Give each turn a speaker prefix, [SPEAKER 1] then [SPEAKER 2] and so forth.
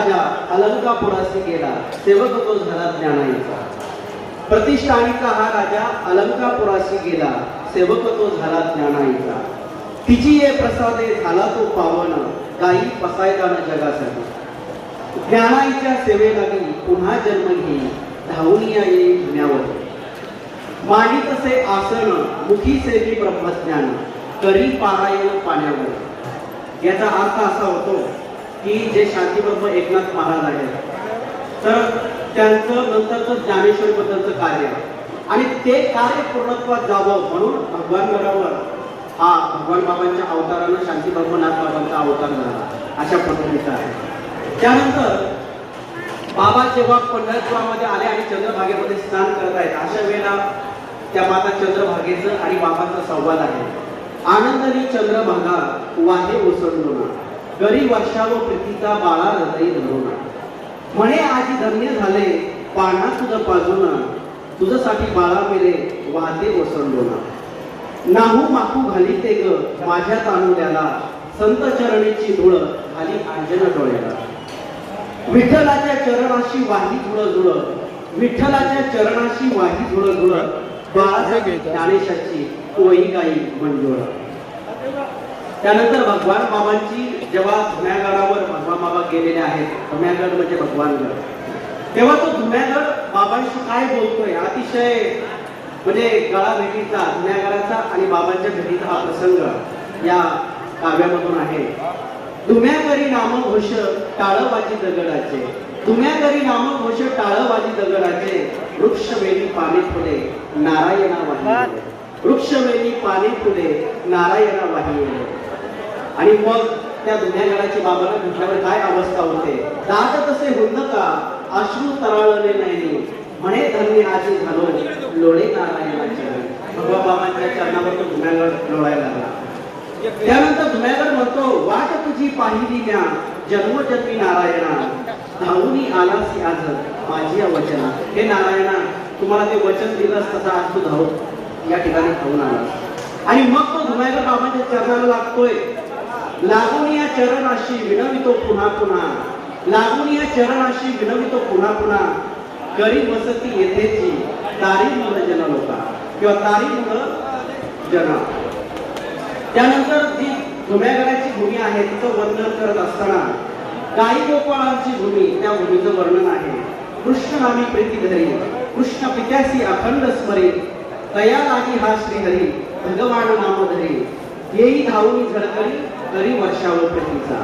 [SPEAKER 1] अलंकापुरासी गेला सेवक तो झाला ज्ञानाईचा. प्रतिष्ठानीचा हा राजा अलंकापुरासी गेला सेवक तो झाला ज्ञानाईचा. तिची ये प्रसादे झाला तो पावन गाई पसायदान जगासाठी. ज्ञानाईच्या सेवेलागी पुन्हा जन्म घेई धावूनिया येई धुण्यावर. मांडी तसे आसन मुखी सेवी ब्रह्मज्ञान करी पारायण पाण्यावर. याचा अर्थ असा होतो की जे शांतीब्रह्म एकनाथ महाराज आहेत तर त्यांचं नंतरचं ज्ञानेश्वर बद्दलचं कार्य आणि ते कार्य पूर्णत्वात जावं म्हणून भगवान गडावर हा भगवान बाबांच्या अवतारानं शांतीब्रह्मनाथ बाबांचा अवतार झाला अशा पद्धतीचा आहे. त्यानंतर बाबा जेव्हा पंढरपुरामध्ये आले आणि चंद्रभागेमध्ये स्नान करत आहेत अशा वेळेला त्या माता चंद्रभागेचं आणि बाबांचा संवाद आहे. आनंदनी चंद्रभागा वाहे ओसंडून गरी वर्षाव प्रीतीचा बाळा हृदय धरून. म्हणे आजी धन्य झाले पाना तुझं पाजून तुझसाठी बाळा मेले वाहते ओसंडून. नाहू माकू घाली ते ग माझ्या तानुड्याला संत चरणीची धूळ घाली अंजन डोळ्याला. विठ्ठलाच्या चरणाशी वाही धुळ धुळ विठ्ठलाच्या चरणाशी वाही धुळ धुळ बाळा ज्ञानेशाची कोई गाई मंजूळ. त्यानंतर भगवान बाबांची जेव्हा धुम्यागडावर भगवान बाबा गेलेले आहेत, धुम्यागड म्हणजे भगवानगड, तेव्हा तो धुम्यागड बाबांशी काय बोलतोय अतिशय म्हणजे गळा भेटीचा धुम्यागडाचा आणि बाबांच्या भेटीचा हा प्रसंग या काव्यामधून आहे. धुम्यागरी नामघोष टाळवाजी दगडाचे धुम्यागरी नामघोष टाळवाजी दगडाचे वृक्षवेली पाने फुले नारायणा वाही वृक्षवेली पाने फुले नारायणा वाही. आणि मग त्या धुम्यागडाची बाबाला भेटल्यावर काय अवस्था होते. दाट तसे हुंदका अश्रू तराळले नाही म्हणे धन्य आजी झालो लोळे नारायणाचे. भगवान बाबांच्या चरणावर तो धुम्यागड लोळायला लागला. त्यानंतर धुम्यागड म्हणतो वाट तुझी पाहिली म्या जन्मजन्मी नारायणा धावूनी आलासी आज माझी वचना. हे नारायणा तुम्हाला ते वचन दिलंस तसा आज तू धाव या ठिकाणी धावून आला. आणि मग तो धुम्यागड बाबांच्या चरणाला लागतोय. लागून या चरणाशी विनवितो पुन्हा पुन्हा लागून या चरणाशी विनवितो पुन्हा पुन्हा गरीब वसती येथेची तारी मुलं जन लोका किंवा तारी मुलं जन. त्यानंतर जी धुम्यागडाची भूमी आहे तिचं वर्णन करत असताना गाई गोपाळांची भूमी त्या भूमीचं वर्णन आहे. कृष्ण नामी प्रीती धरी कृष्ण पित्यासी अखंड स्मरी तया लागी हा श्रीहरी भगवान नाम धरी येई धावून झडकरी करी वर्षावर प्रीतीचा.